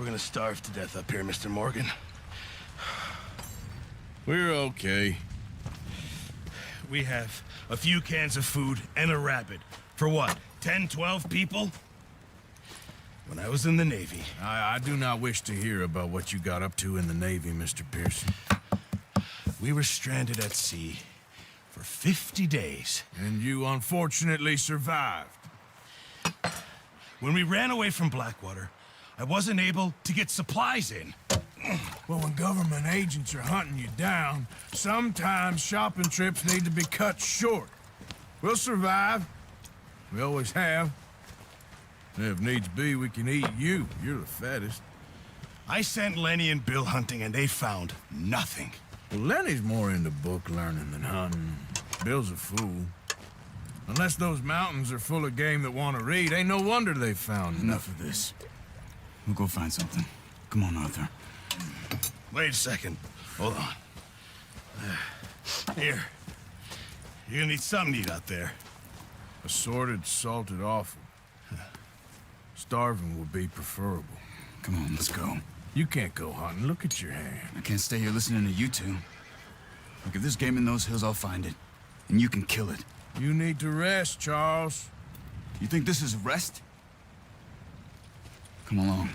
gonna starve to death up here, Mr. Morgan. We're okay. We have a few cans of food and a rabbit. For what, 10, 12 people? When I was in the Navy... I do not wish to hear about what you got up to in the Navy, Mr. Pearson. We were stranded at sea for 50 days. And you unfortunately survived. When we ran away from Blackwater, I wasn't able to get supplies in. Well, when government agents are hunting you down, sometimes shopping trips need to be cut short. We'll survive. We always have. And if needs be, we can eat you. You're the fattest. I sent Lenny and Bill hunting, and they found nothing. Well, Lenny's more into book learning than hunting. Bill's a fool. Unless those mountains are full of game that want to read, ain't no wonder they found Enough of this. We'll go find something. Come on, Arthur. Wait a second. Hold on. Here. You're gonna need something to eat out there. Assorted, salted offal. Starving would be preferable. Come on, let's go. You can't go hunting. Look at your hand. I can't stay here listening to you two. Look, if there's game in those hills, I'll find it. And you can kill it. You need to rest, Charles. You think this is rest? Come along.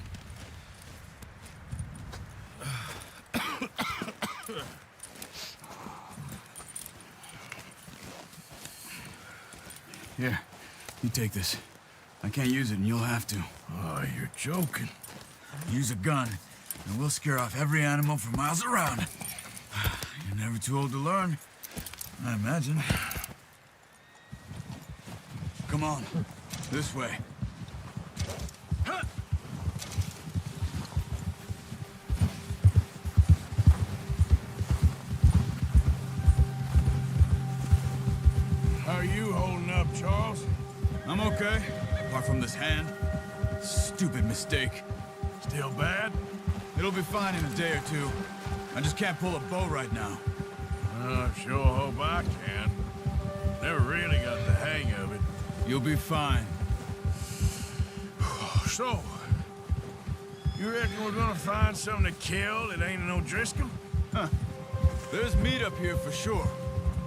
Here, you take this. I can't use it, and you'll have to. Oh, you're joking. Use a gun, and we'll scare off every animal for miles around. You're never too old to learn, I imagine. Come on, this way. How are you holding up, Charles? I'm okay, apart from this hand. Stupid mistake. Still bad? It'll be fine in a day or two. I just can't pull a bow right now. I sure hope I can. Never really got the hang of it. You'll be fine. So, you reckon we're gonna find something to kill that ain't no Driscoll? Huh. There's meat up here for sure.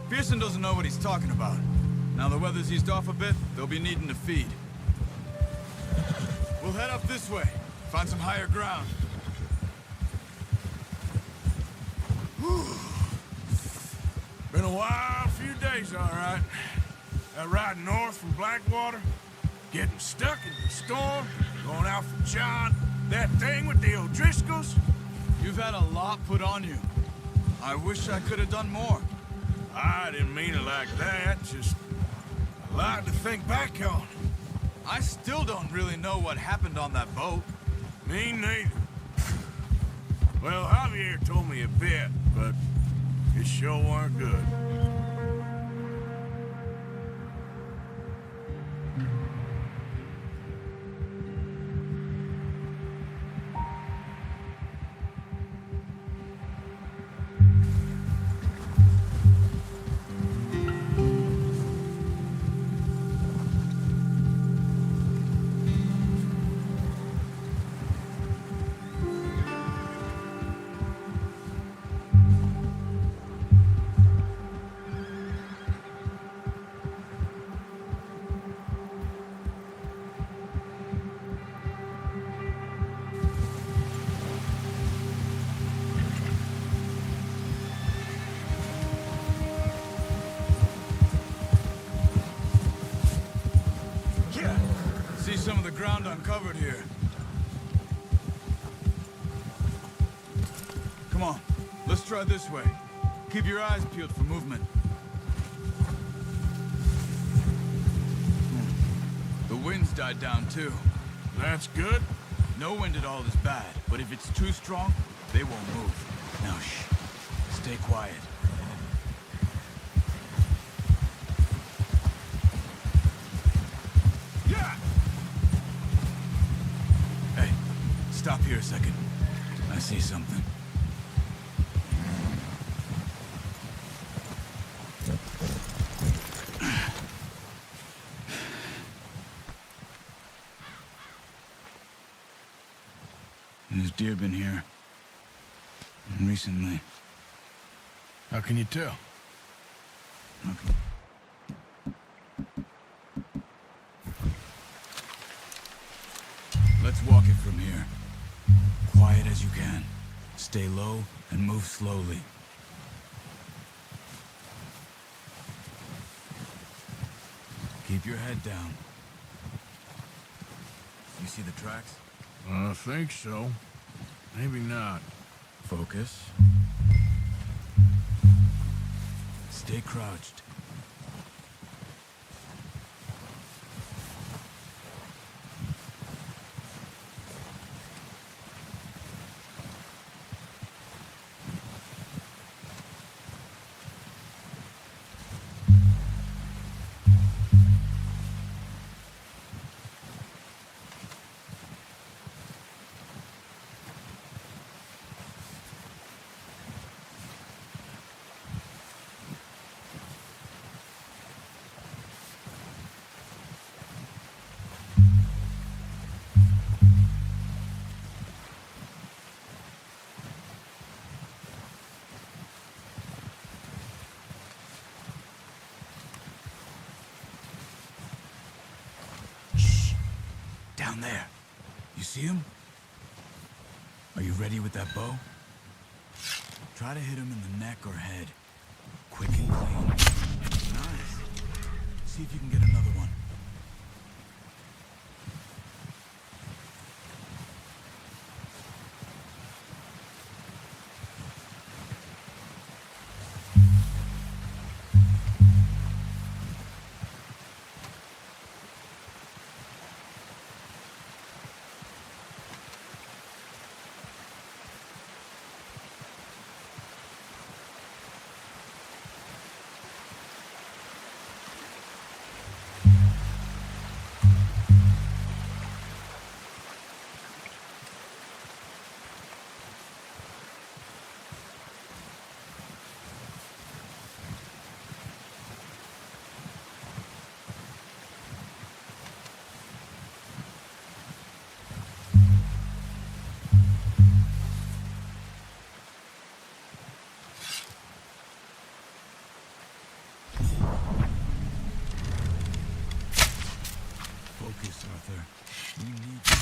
Pearson doesn't know what he's talking about. Now the weather's eased off a bit, they'll be needing to feed. We'll head up this way. Find some higher ground. Been a wild few days, all right. That ride north from Blackwater, getting stuck in the storm, going out for John, that thing with the O'Driscolls. You've had a lot put on you. I wish I could have done more. I didn't mean it like that, just a lot to think back on. I still don't really know what happened on that boat. Me neither. Well, Javier told me a bit, but it sure weren't good. See some of the ground uncovered here. Come on, let's try this way. Keep your eyes peeled for movement. The wind's died down too. That's good. No wind at all is bad, but if it's too strong, they won't move. Now shh, stay quiet. Hey, stop here a second. I see something. deer been here. Recently. How can you tell? Okay. Let's walk it from here. Quiet as you can. Stay low and move slowly. Keep your head down. You see the tracks? I think so. Maybe not. Focus. Stay crouched. Down there. You see him? Are you ready with that bow? Try to hit him in the neck or head. Quick and clean. Nice. See if you can get another one. Focus, Arthur. We need to eat.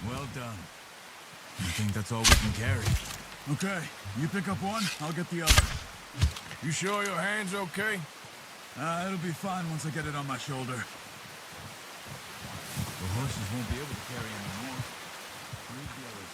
Well done. I think that's all we can carry. Okay, you pick up one, I'll get the other. You sure your hand's okay? It'll be fine once I get it on my shoulder. The horses won't be able to carry anymore. Leave the others.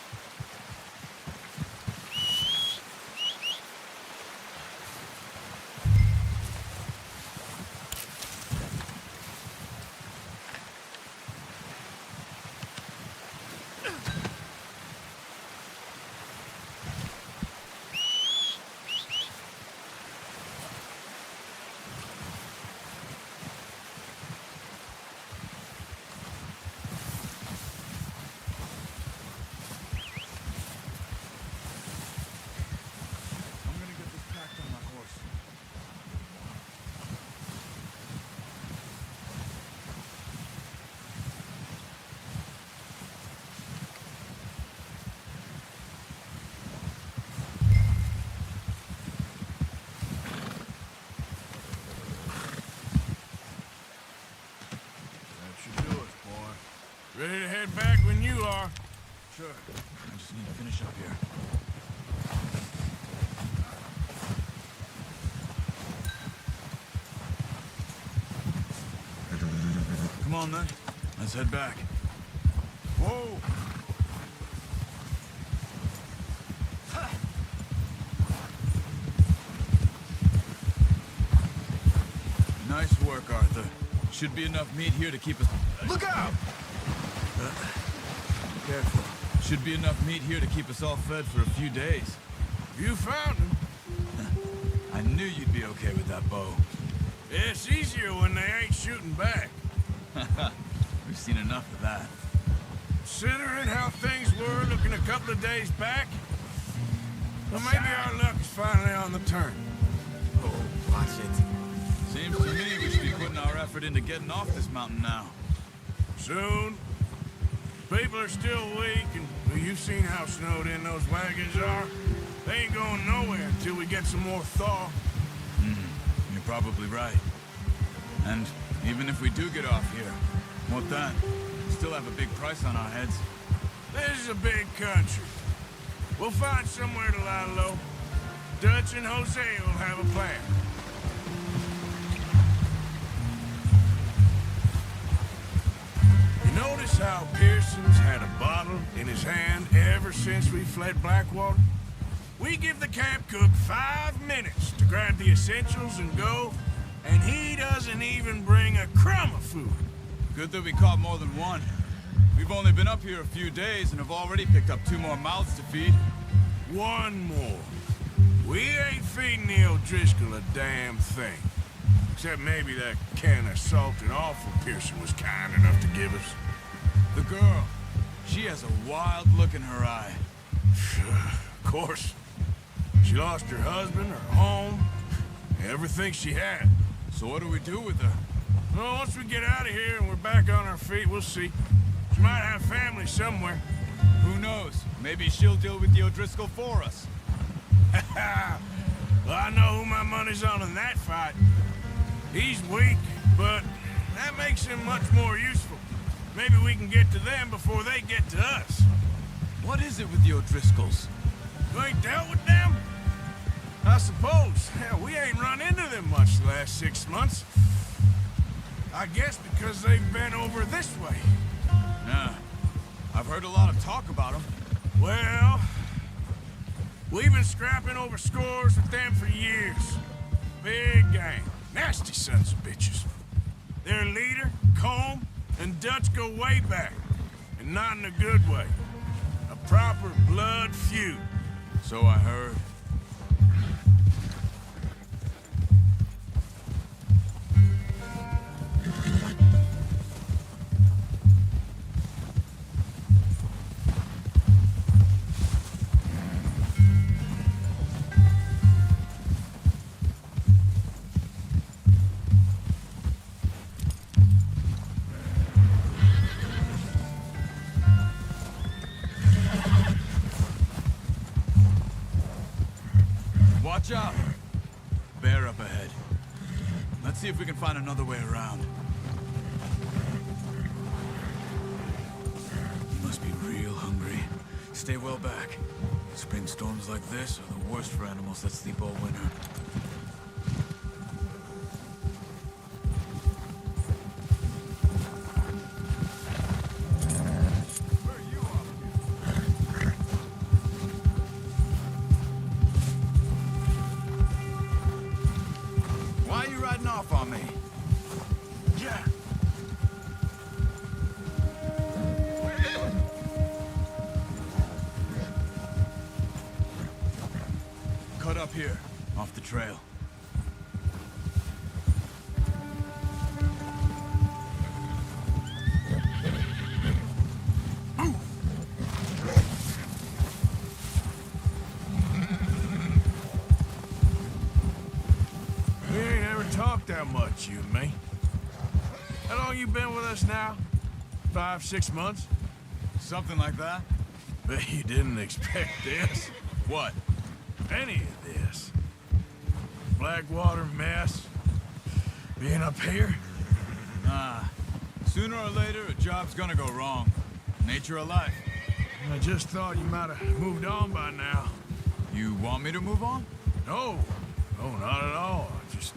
Sure. I just need to finish up here. Come on, then. Let's head back. Whoa! Nice work, Arthur. Should be enough meat here to keep us... Look out! Careful. Should be enough meat here to keep us all fed for a few days. You found him. I knew you'd be okay with that bow. It's easier when they ain't shooting back. We've seen enough of that. Considering how things were looking a couple of days back, well, maybe our luck is finally on the turn. Oh, watch it. Seems to me we should be putting our effort into getting off this mountain now. Soon. People are still weak, and well, you've seen how snowed in those wagons are. They ain't going nowhere until we get some more thaw. You're probably right. And even if we do get off here, what then? We still have a big price on our heads. This is a big country. We'll find somewhere to lie low. Dutch and Jose will have a plan. You notice how Pearson's had a bottle in his hand ever since we fled Blackwater? We give the camp cook 5 minutes to grab the essentials and go, and he doesn't even bring a crumb of food. Good that we caught more than one. We've only been up here a few days and have already picked up 2 more mouths to feed. One more. We ain't feeding the O'Driscoll a damn thing. Except maybe that can of salted offal Pearson was kind enough to give us. The girl. She has a wild look in her eye. Of course. She lost her husband, her home, everything she had. So what do we do with her? Well, once we get out of here and we're back on our feet, we'll see. She might have family somewhere. Who knows? Maybe she'll deal with the O'Driscoll for us. Well, I know who my money's on in that fight. He's weak, but that makes him much more useful. Maybe we can get to them before they get to us. What is it with the O'Driscolls? You ain't dealt with them? I suppose. Hell, we ain't run into them much the last 6 months. I guess because they've been over this way. Yeah. I've heard a lot of talk about them. Well, we've been scrapping over scores with them for years. Big gang. Nasty sons of bitches. Their leader, Combe, and Dutch go way back. And not in a good way. A proper blood feud. So I heard. Watch out! Bear up ahead. Let's see if we can find another way around. You must be real hungry. Stay well back. Spring storms like this are the worst for animals that sleep all winter. On me. Yeah. Cut up here, off the trail. That much, you and me. How long you been with us now? 5, 6 months? Something like that? Bet you didn't expect this. What? Any of this. Blackwater mess. Being up here? Nah. Sooner or later, a job's gonna go wrong. Nature of life. I just thought you might have moved on by now. You want me to move on? No. No, not at all. I just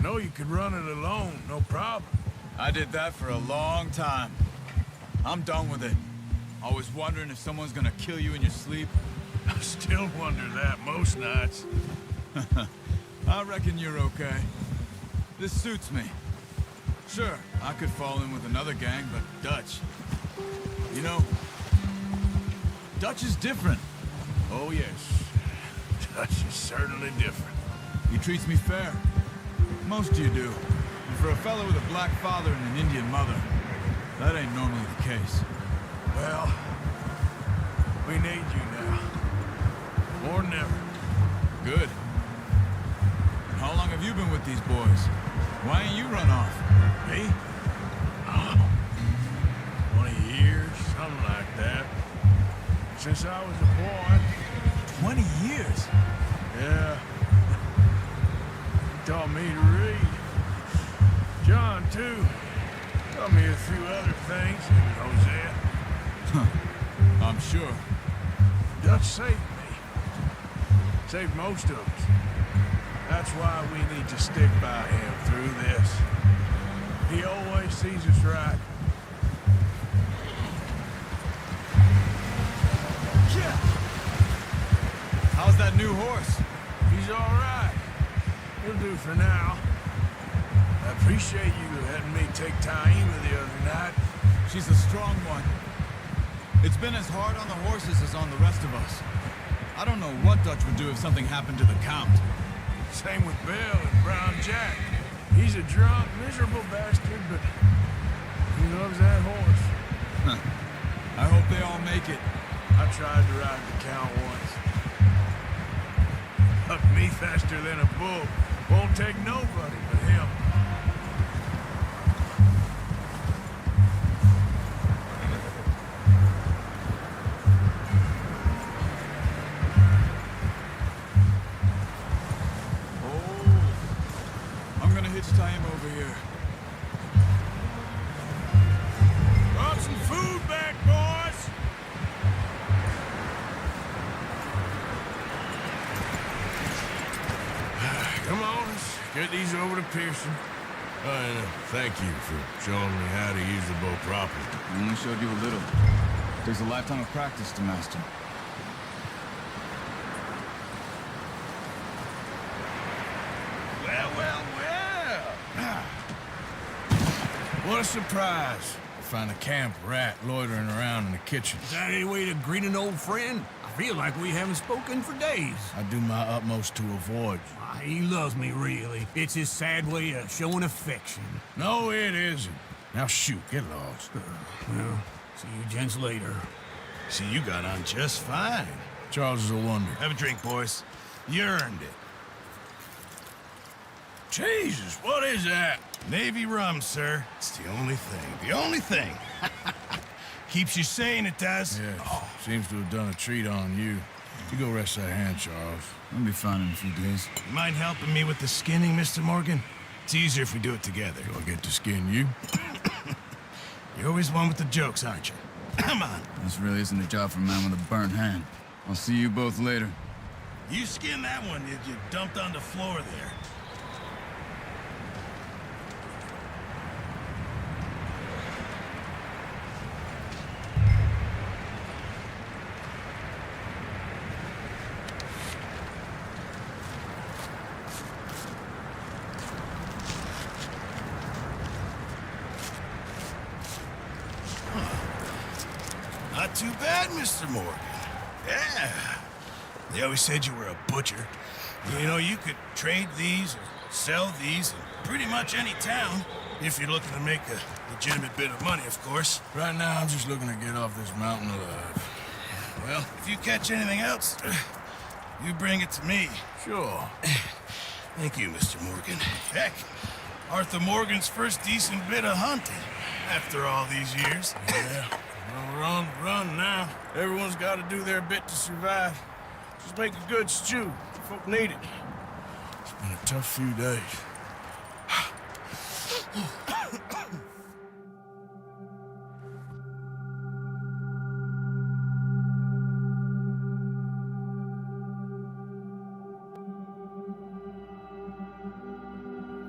know you could run it alone, no problem. I did that for a long time. I'm done with it. Always wondering if someone's gonna kill you in your sleep. I still wonder that most nights. I reckon you're okay. This suits me. Sure, I could fall in with another gang, but Dutch... You know, Dutch is different. Oh, yes. Dutch is certainly different. He treats me fair. Most of you do. And for a fellow with a black father and an Indian mother, that ain't normally the case. Well, we need you now. More than ever. Good. And how long have you been with these boys? Why ain't you run off? Me? Oh, 20 years, something like that. Since I was a boy. 20 years? Yeah. He taught me to read. John, too. Taught me a few other things, and Hosea. I'm sure. Dutch saved me. Saved most of us. That's why we need to stick by him through this. He always sees us right. Yeah. How's that new horse? He's all right. He'll do for now. I appreciate you letting me take Taima the other night. She's a strong one. It's been as hard on the horses as on the rest of us. I don't know what Dutch would do if something happened to the Count. Same with Bill and Brown Jack. He's a drunk, miserable bastard, but he loves that horse. I hope they all make it. I tried to ride the Count once. Hucked me faster than a bull. Won't take nobody but him. Time over here. Brought some food back, boys! Come on, let's get these over to Pearson. And thank you for showing me how to use the bow properly. I only showed you a little. Takes a lifetime of practice to master. Well, well, well. What a surprise. To find a camp rat loitering around in the kitchen. Is that any way to greet an old friend? I feel like we haven't spoken for days. I do my utmost to avoid you. He loves me, really. It's his sad way of showing affection. No, it isn't. Now shoot, get lost. Well, see you gents later. See, you got on just fine. Charles is a wonder. Have a drink, boys. You earned it. Jesus, what is that? Navy rum, sir. It's the only thing. The only thing. Keeps you sane, it does. Yes, seems to have done a treat on you. You go rest that hand, Charles. I'll be fine in a few days. You mind helping me with the skinning, Mr. Morgan? It's easier if we do it together. Do I get to skin you? You're always one with the jokes, aren't you? Come on. This really isn't a job for a man with a burnt hand. I'll see you both later. You skinned that one that you dumped on the floor there. Not too bad, Mr. Morgan. Yeah. They always said you were a butcher. You know, you could trade these or sell these in pretty much any town, if you're looking to make a legitimate bit of money, of course. Right now, I'm just looking to get off this mountain alive. Well, if you catch anything else, you bring it to me. Sure. Thank you, Mr. Morgan. Heck, Arthur Morgan's first decent bit of hunting after all these years. Yeah. Well, we're on the run now. Everyone's got to do their bit to survive. Just make a good stew. Folk need it. It's been a tough few days.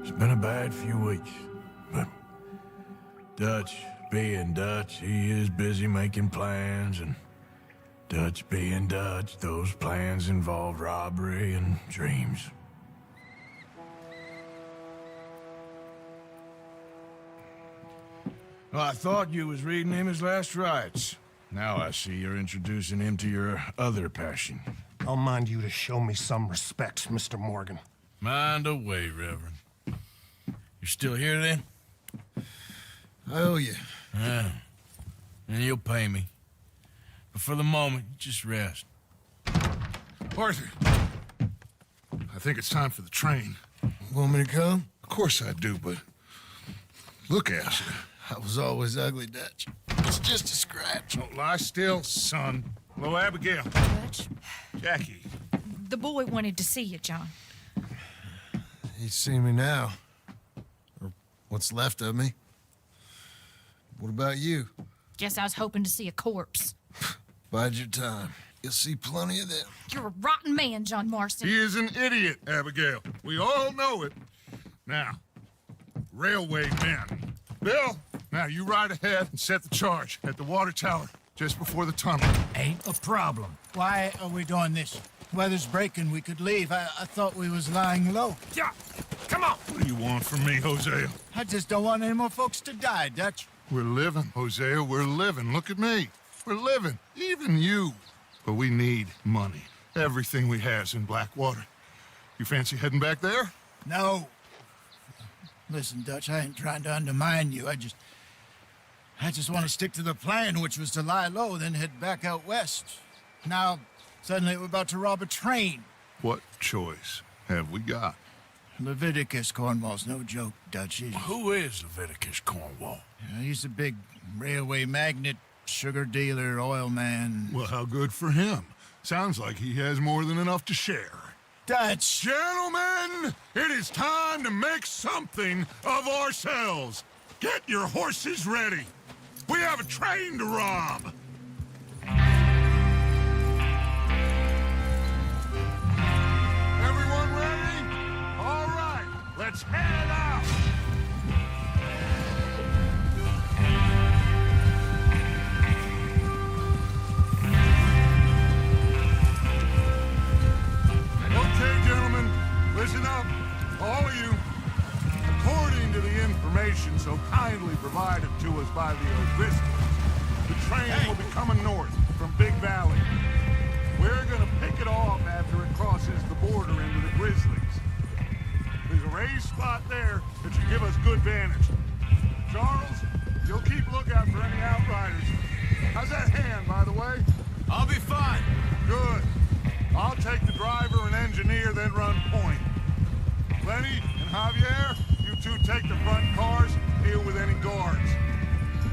It's been a bad few weeks, but Dutch being Dutch, he is busy making plans, and Dutch being Dutch, those plans involve robbery and dreams. Well, I thought you was reading him his last rites. Now I see you're introducing him to your other passion. I'll mind you to show me some respect, Mr. Morgan. Mind away, Reverend. You're still here, then? I owe you. Yeah. And you'll pay me. But for the moment, just rest. Arthur, I think it's time for the train. Want me to come? Of course I do, but look at you. I was always ugly, Dutch. It's just a scratch. Don't lie still, son. Hello, Abigail. Dutch, Jackie. the boy wanted to see you, John. He's seen me now. Or what's left of me. What about you? Guess I was hoping to see a corpse. Bide your time. You'll see plenty of them. You're a rotten man, John Marston. He is an idiot, Abigail. We all know it. Now, railway men. Bill, now you ride ahead and set the charge at the water tower just before the tunnel. Ain't a problem. Why are we doing this? Weather's breaking. We could leave. I thought we was lying low. Yeah, come on. What do you want from me, Hosea? I just don't want any more folks to die, Dutch. We're living, Hosea. We're living. Look at me. We're living. Even you. But we need money. Everything we has in Blackwater. You fancy heading back there? No. Listen, Dutch, I ain't trying to undermine you. I just want to stick to the plan, which was to lie low, then head back out west. Now, suddenly we're about to rob a train. What choice have we got? Leviticus Cornwall's no joke, Dutch. Who is Leviticus Cornwall? He's a big railway magnate, sugar dealer, oil man. Well, how good for him. Sounds like he has more than enough to share. Dutch! Gentlemen, it is time to make something of ourselves. Get your horses ready. We have a train to rob. Everyone ready? All right, let's head out. Okay, gentlemen, listen up, all of you. According to the information so kindly provided to us by the O'Driscolls, the train will be coming north from Big Valley. We're gonna pick it off after it crosses the border into the Grizzlies. There's a raised spot there that should give us good vantage. Charles, you'll keep lookout for any outriders. How's that hand, by the way? I'll be fine. Good. I'll take the driver and engineer, then run point. Lenny and Javier, you two take the front cars, deal with any guards.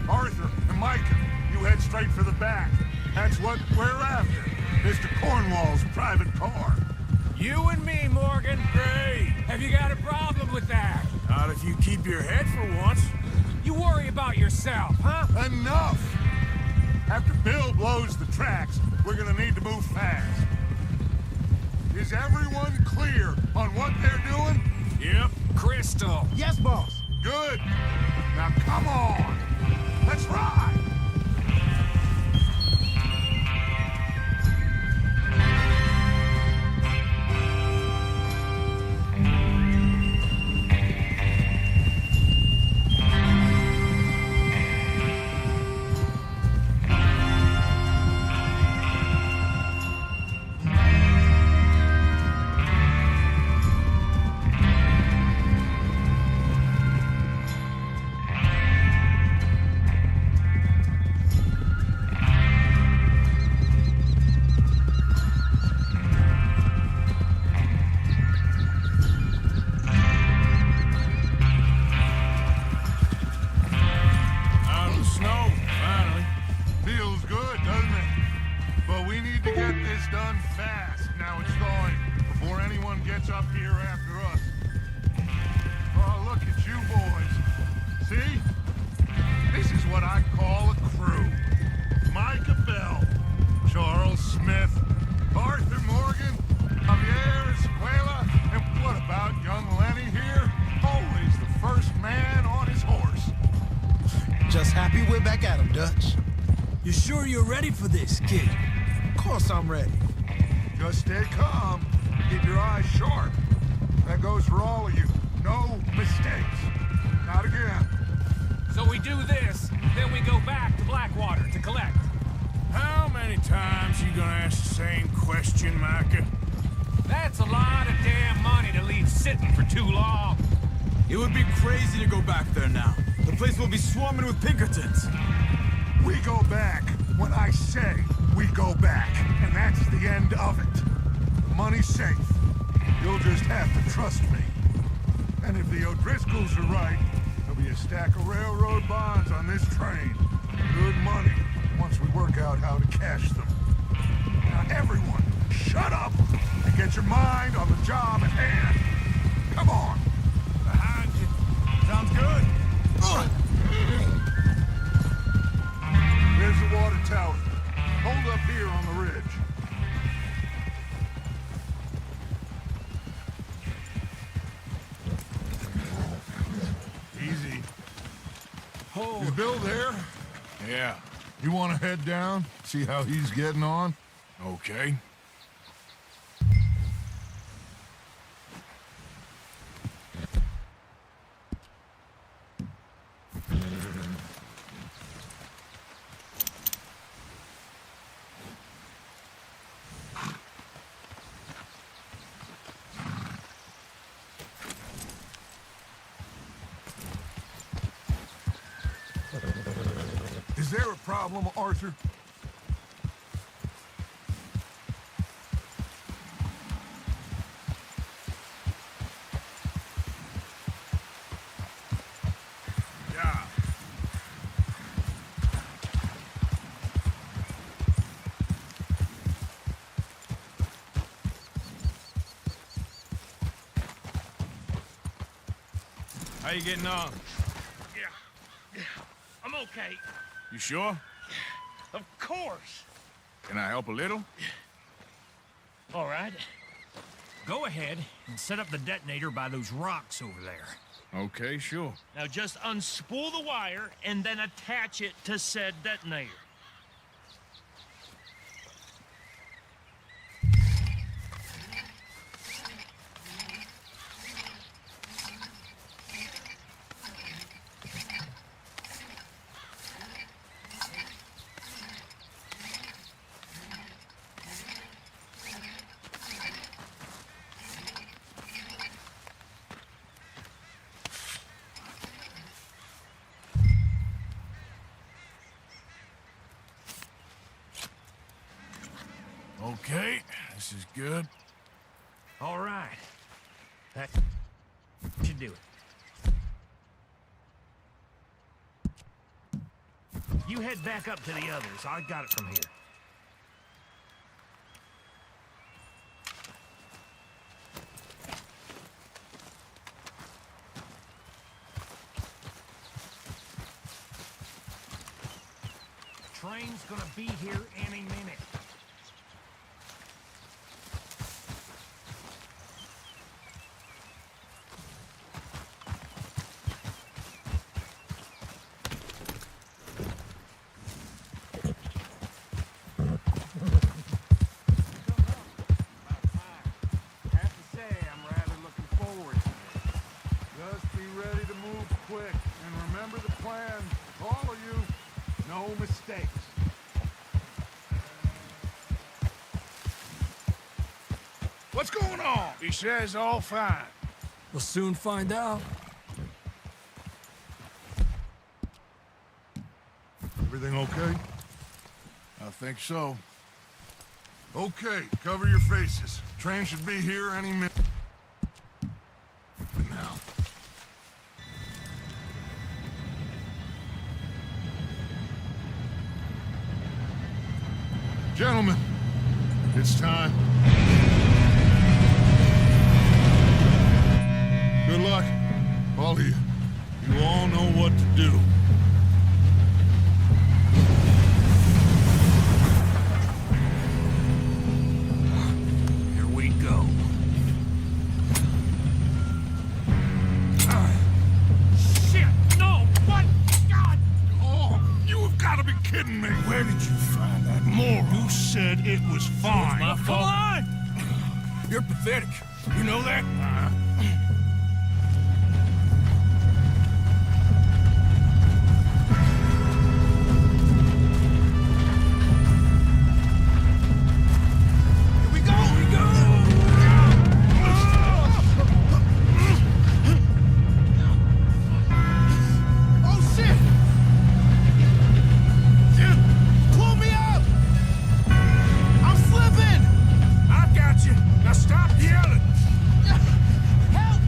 Arthur and Micah, you head straight for the back. That's what we're after. Mr. Cornwall's private car. You and me, Morgan. Great. Have you got a problem with that? Not if you keep your head for once. You worry about yourself, huh? Enough! After Bill blows the tracks, we're gonna need to move fast. Is everyone clear on what they're doing? Yep. Crystal. Yes, boss. Good. Now come on. Let's ride. him, Dutch. You sure you're ready for this, kid? Of course I'm ready. Just stay calm. Keep your eyes sharp. That goes for all of you. No mistakes. Not again. So we do this, then we go back to Blackwater to collect. How many times you gonna ask the same question, Micah? That's a lot of damn money to leave sitting for too long. It would be crazy to go back there now. The place will be swarming with Pinkertons. We go back when I say we go back, and that's the end of it. The money's safe. You'll just have to trust me. And if the O'Driscolls are right, there'll be a stack of railroad bonds on this train. Good money, once we work out how to cash them. Now everyone, shut up and get your mind on the job at hand. Come on. Behind you. Sounds good. There's the water tower. Hold up here on the ridge. Easy. Is Bill there? Yeah. You want to head down? See how he's getting on? Okay. Is there a problem, Arthur? Yeah. How you getting on? Yeah, I'm okay. You sure? Of course. Can I help a little? All right. Go ahead and set up the detonator by those rocks over there. Okay, sure. Now just unspool the wire and then attach it to said detonator. Okay, this is good. All right. That should do it. You head back up to the others. I got it from here. Train's gonna be here any minute. Just be ready to move quick. And remember the plan. All of you, no mistakes. What's going on? He says all fine. We'll soon find out. Everything okay? I think so. Okay, cover your faces. Train should be here any minute. Now. Gentlemen, it's time. Good luck, all of you. You all know what to do. Here we go. Shit! No! What? God! Oh, you have got to you find that moron? You said it was fine. My fault. Come on! You're pathetic. You know that? Here we go! Here we go! Oh, shit! Dude, pull me up! I'm slipping! I got you. Now stop yelling! Help!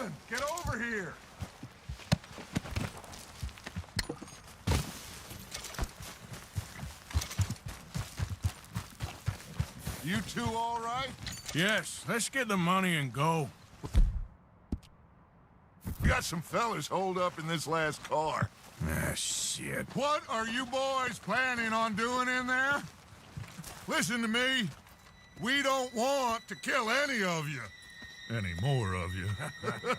doing? Get over here! You two all right? Yes, let's get the money and go. We got some fellas holed up in this last car. Ah, shit. What are you boys planning on doing in there? Listen to me. We don't want to kill any of you. Any more of you.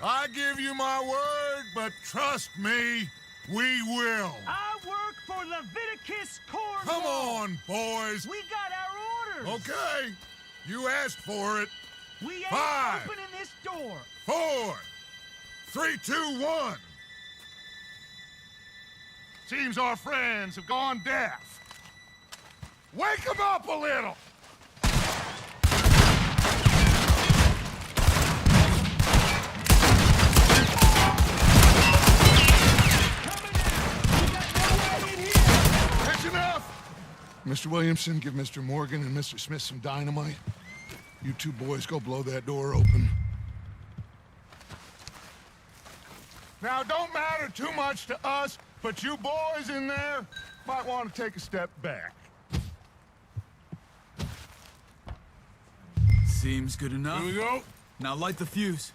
I give you my word, but trust me, we will. I work for Leviticus Corps. Come on, boys. We got our orders. Okay. You asked for it. We ain't 5, opening this door. 4, 3, 2, 1. Seems our friends have gone deaf. Wake them up a little! That's enough! Mr. Williamson, give Mr. Morgan and Mr. Smith some dynamite. You two boys go blow that door open. Now, don't matter too much to us, but you boys in there might want to take a step back. Seems good enough. Here we go. Now light the fuse.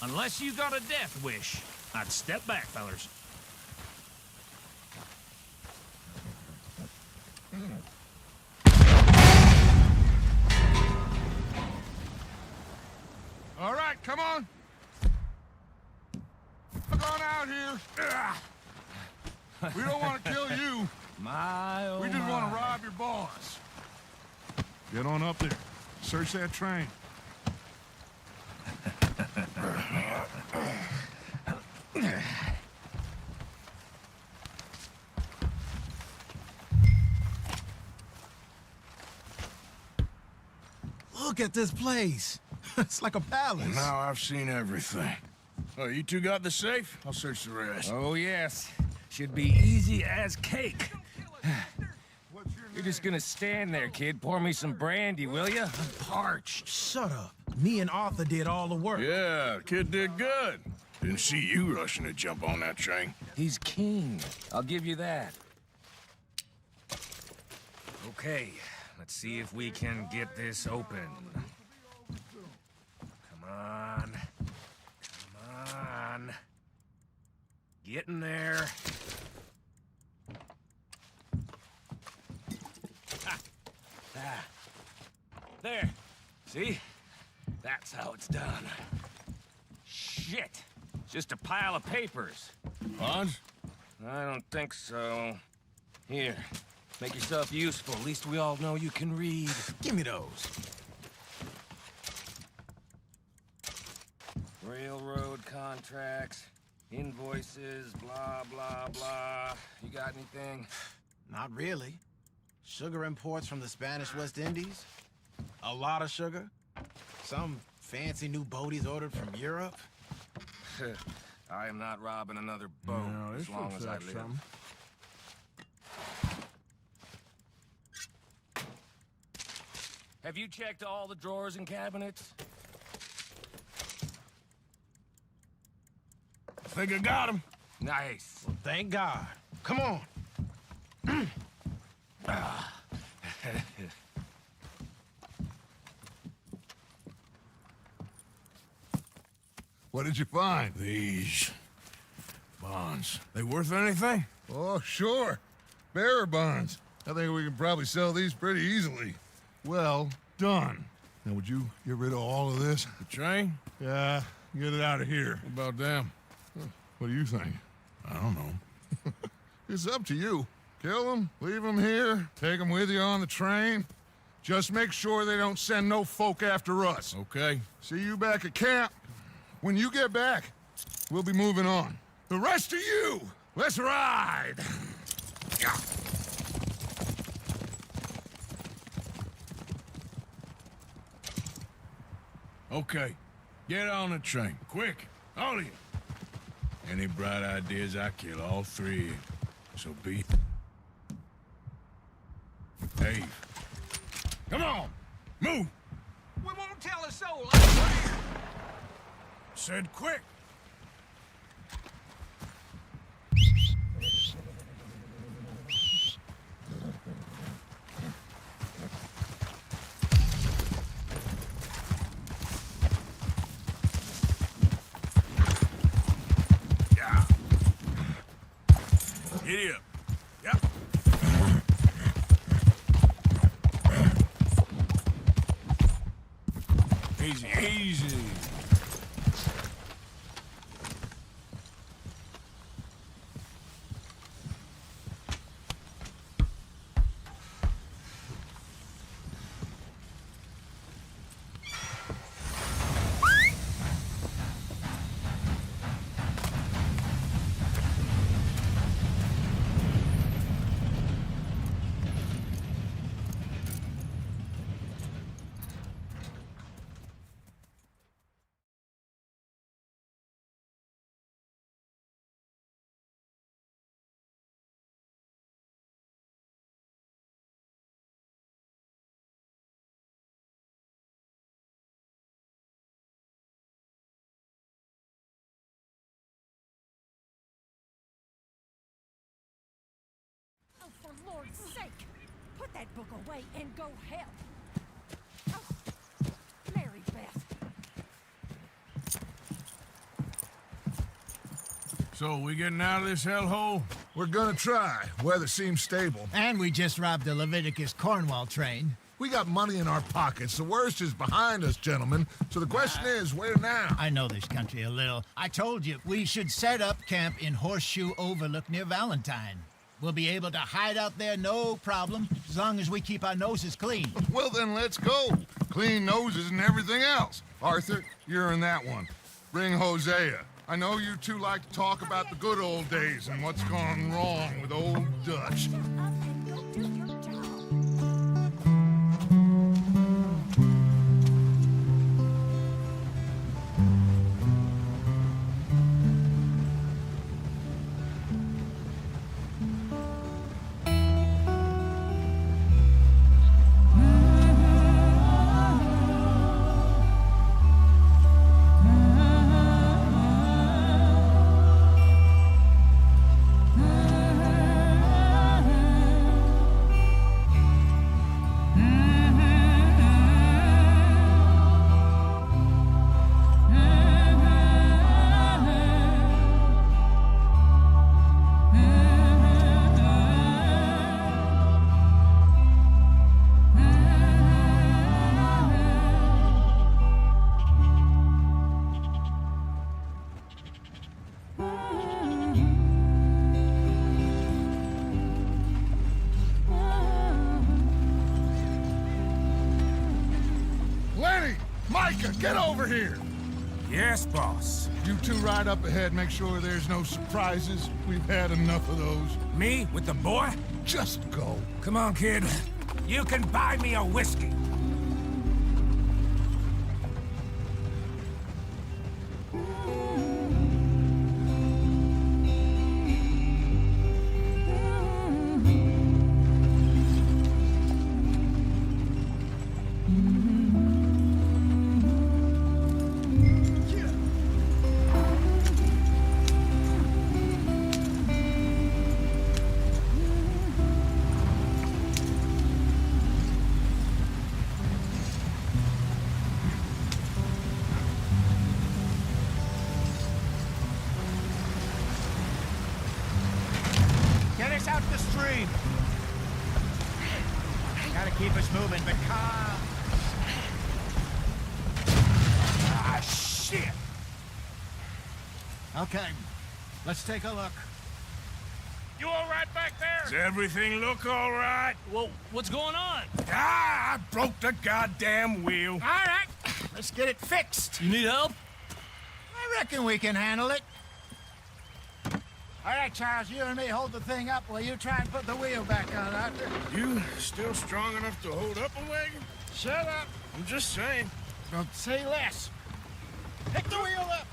Unless you got a death wish, I'd step back, fellers. All right, come on. Come on out here. We don't want to kill you. We just want to rob your boss. Get on up there. Search that train. Look at this place. It's like a palace. Now I've seen everything. Oh, you two got the safe? I'll search the rest. Oh, yes. Should be easy as cake. You're just gonna stand there, kid. Pour me some brandy, will ya? I'm parched. Shut up. Me and Arthur did all the work. Yeah, kid did good. Didn't see you rushing to jump on that train. He's keen. I'll give you that. Okay, let's see if we can get this open. Come on. Come on. Get in there. Ah. There. See? That's how it's done. Shit. Just a pile of papers. Bonds? I don't think so. Here. Make yourself useful. At least we all know you can read. Give me those. Railroad contracts, invoices, blah, blah, blah. You got anything? Not really. Sugar imports from the Spanish West Indies. A lot of sugar. Some fancy new boat he's ordered from Europe. I am not robbing another boat No, as this long looks as I like live. something. Have you checked all the drawers and cabinets? I think I got him. Nice. Well, thank God. Come on. What did you find? These bonds. They worth anything? Oh, sure. Bearer bonds. I think we can probably sell these pretty easily. Well done. Now, would you get rid of all of this? The train? Yeah, get it out of here. What about them? What do you think? I don't know. It's up to you. Kill them, leave them here, take them with you on the train. Just make sure they don't send no folk after us. Okay. See you back at camp. When you get back, we'll be moving on. The rest of you, let's ride! Okay. Get on the train. Quick. All of you. Any bright ideas, I kill all three of you. So be... Dave. Come on! Move! We won't Don't tell a soul, I swear. Said quick. Yeah. Giddy up. Yep. Easy, easy. Oh, for Lord's sake! Put that book away and go help! Oh, Mary Beth. So, we getting out of this hellhole? We're gonna try. Weather seems stable. And we just robbed the Leviticus Cornwall train. We got money in our pockets. The worst is behind us, gentlemen. So the question is, where now? I know this country a little. I told you, we should set up camp in Horseshoe Overlook near Valentine. We'll be able to hide out there, no problem, as long as we keep our noses clean. Well, then let's go. Clean noses and everything else. Arthur, you're in that one. Bring Hosea. I know you two like to talk about the good old days and what's gone wrong with old Dutch. Up and go do your job. Micah, get over here! Yes, boss. You two ride up ahead, make sure there's no surprises. We've had enough of those. Me with the boy? Just go. Come on, kid. You can buy me a whiskey. Get us out the stream. Gotta keep us moving, but calm. Ah, shit! Okay, let's take a look. You all right back there? Does everything look all right? Well, what's going on? Ah, I broke the goddamn wheel. All right, let's get it fixed. You need help? I reckon we can handle it. All right, Charles, you and me hold the thing up while you try and put the wheel back on, Arthur. You still strong enough to hold up a wagon? Shut up. I'm just saying. Don't say less. Pick the wheel up.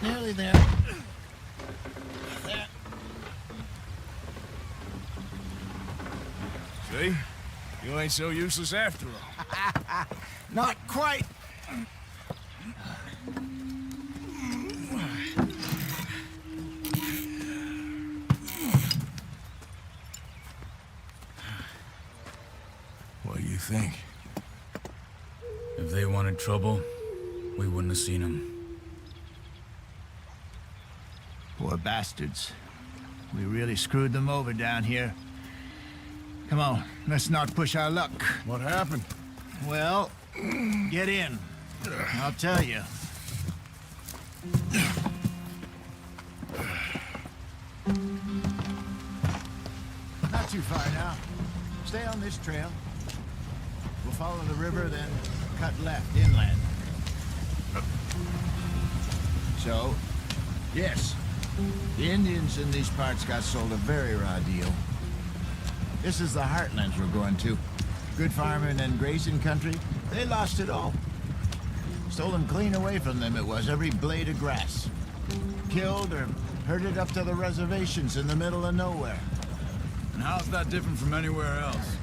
Nearly there. There. ain't so useless after all. Not quite. What do you think? If they wanted trouble, we wouldn't have seen them. Poor bastards. We really screwed them over down here. Come on, let's not push our luck. What happened? Well, get in. I'll tell you. Not too far now. Stay on this trail. We'll follow the river, then cut left inland. So, yes, the Indians in these parts got sold a very raw deal. This is the heartlands we're going to. Good farming and grazing country, they lost it all. Stolen clean away from them it was, every blade of grass. Killed or herded up to the reservations in the middle of nowhere. And how's that different from anywhere else?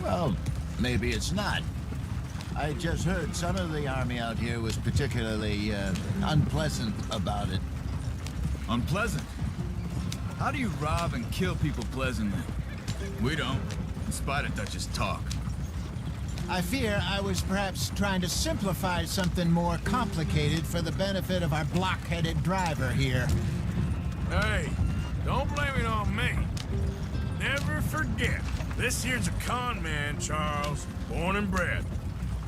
Well, maybe it's not. I just heard some of the army out here was particularly unpleasant about it. Unpleasant? How do you rob and kill people pleasantly? We don't, in spite of Dutch's talk. I fear I was perhaps trying to simplify something more complicated for the benefit of our block-headed driver here. Hey, don't blame it on me. Never forget, this here's a con man, Charles, born and bred.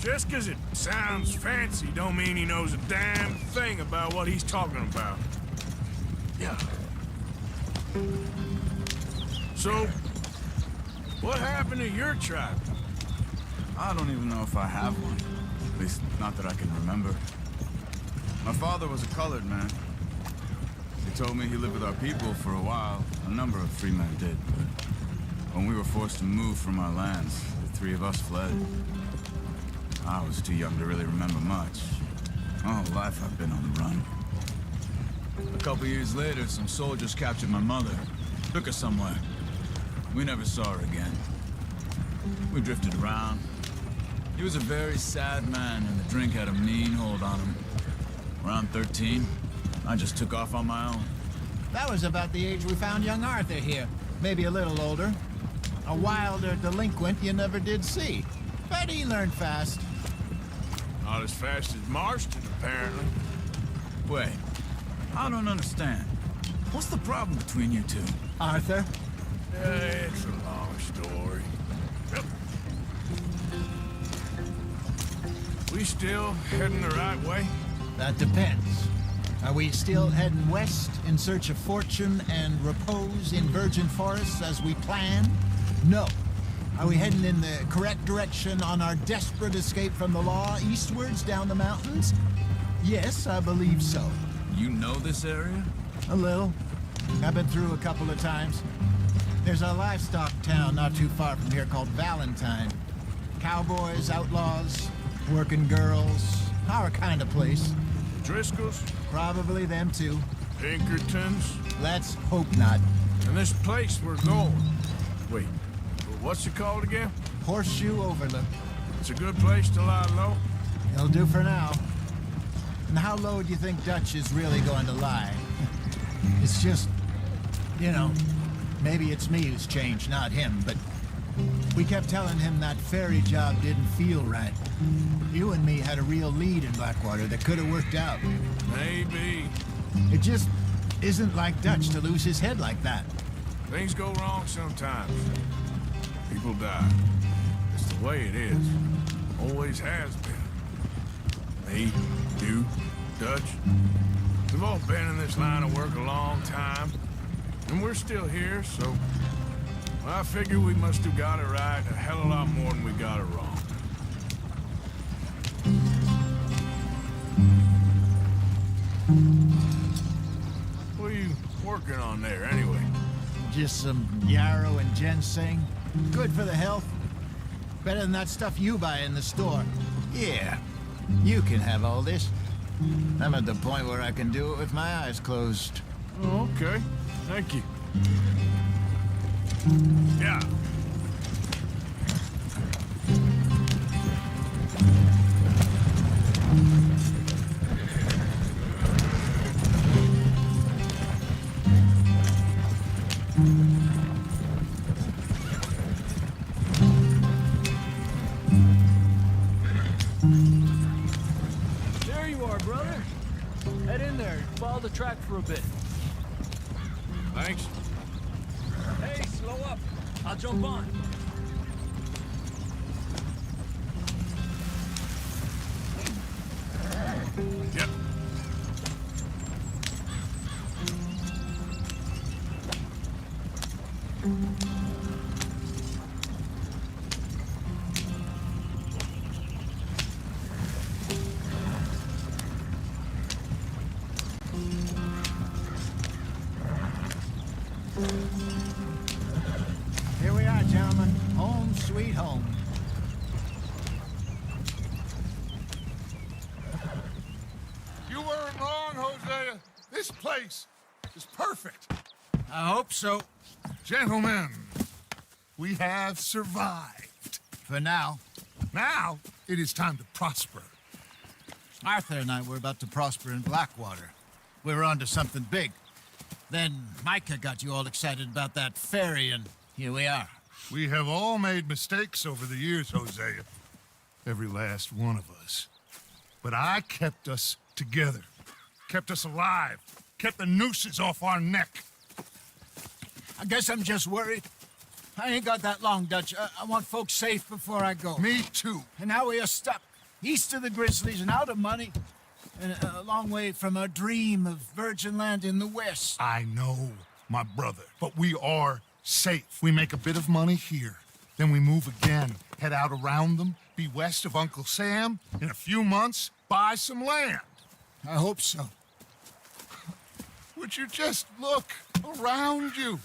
Just 'cause it sounds fancy don't mean he knows a damn thing about what he's talking about. Yeah. So, what happened to your tribe? I don't even know if I have one. At least, not that I can remember. My father was a colored man. He told me he lived with our people for a while. A number of free men did, but when we were forced to move from our lands, the three of us fled. I was too young to really remember much. My whole life I've been on the run. A couple years later, some soldiers captured my mother. Took her somewhere. We never saw her again. We drifted around. He was a very sad man, and the drink had a mean hold on him. Around 13, I just took off on my own. That was about the age we found young Arthur here. Maybe a little older. A wilder delinquent you never did see. But he learned fast. Not as fast as Marston, apparently. Wait, I don't understand. What's the problem between you two? Arthur? It's a long story. Yep. We still heading the right way? That depends. Are we still heading west in search of fortune and repose in virgin forests as we planned? No. Are we heading in the correct direction on our desperate escape from the law eastwards down the mountains? Yes, I believe so. You know this area? A little. I've been through a couple of times. There's a livestock town not too far from here called Valentine. Cowboys, outlaws, working girls, our kind of place. Driscoll's? Probably them too. Pinkertons? Let's hope not. And this place we're going. Wait, what's it called again? Horseshoe Overlook. It's a good place to lie low? It'll do for now. And how low do you think Dutch is really going to lie? It's just, you know, maybe it's me who's changed, not him, but we kept telling him that ferry job didn't feel right. You and me had a real lead in Blackwater that could have worked out. Maybe. It just isn't like Dutch to lose his head like that. Things go wrong sometimes. People die. It's the way it is. Always has been. Me, you, Dutch. We've all been in this line of work a long time. And we're still here, so... well, I figure we must have got it right a hell of a lot more than we got it wrong. What are you working on there, anyway? Just some yarrow and ginseng. Good for the health. Better than that stuff you buy in the store. Yeah, you can have all this. I'm at the point where I can do it with my eyes closed. Oh, okay. Thank you. Yeah. There you are, brother. Head in there. Follow the track for a bit. Thanks. Hey, slow up. I'll jump on. Yep. Here we are, gentlemen. Home sweet home. You weren't wrong, Hosea. This place is perfect. I hope so. Gentlemen, we have survived. For now. Now, it is time to prosper. Arthur and I were about to prosper in Blackwater. We were onto something big. Then Micah got you all excited about that ferry, and here we are. We have all made mistakes over the years, Hosea. Every last one of us. But I kept us together. Kept us alive. Kept the nooses off our neck. I guess I'm just worried. I ain't got that long, Dutch. I want folks safe before I go. Me too. And now we are stuck. East of the Grizzlies and out of money. And a long way from our dream of virgin land in the west. I know, my brother. But we are safe. We make a bit of money here. Then we move again. Head out around them. Be west of Uncle Sam. In a few months, buy some land. I hope so. Would you just look around you?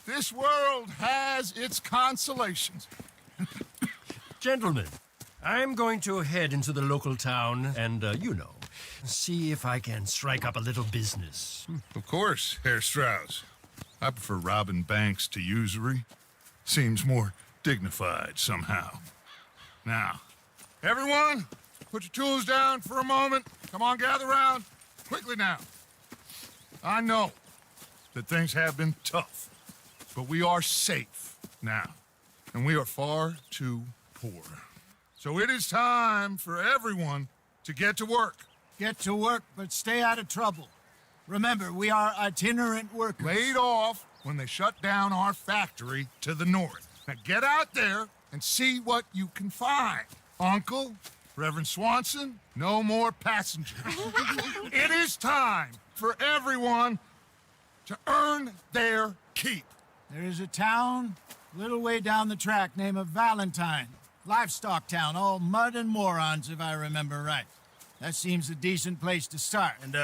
This world has its consolations. Gentlemen, I'm going to head into the local town and, see if I can strike up a little business. Of course, Herr Strauss. I prefer robbing banks to usury. Seems more dignified somehow. Now, everyone, put your tools down for a moment. Come on, gather round. Quickly now. I know that things have been tough, but we are safe now, and we are far too poor. So it is time for everyone to get to work. Get to work, but stay out of trouble. Remember, we are itinerant workers. Laid off when they shut down our factory to the north. Now get out there and see what you can find. Uncle, Reverend Swanson, no more passengers. It is time for everyone to earn their keep. There is a town a little way down the track named Valentine. Livestock town, all mud and morons, if I remember right. That seems a decent place to start. And,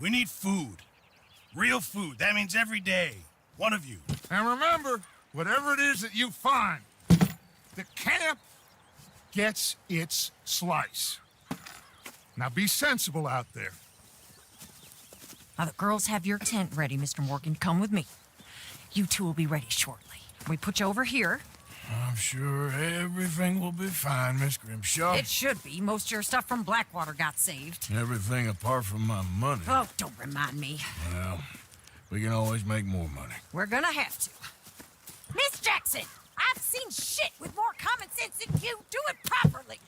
we need food. Real food. That means every day. One of you. And remember, whatever it is that you find, the camp gets its slice. Now be sensible out there. Now, the girls have your tent ready, Mr. Morgan. Come with me. You two will be ready shortly. We put you over here. I'm sure everything will be fine, Miss Grimshaw. It should be. Most of your stuff from Blackwater got saved. Everything apart from my money. Oh, don't remind me. Well, we can always make more money. We're gonna have to. Miss Jackson, I've seen shit with more common sense than you. Do it properly.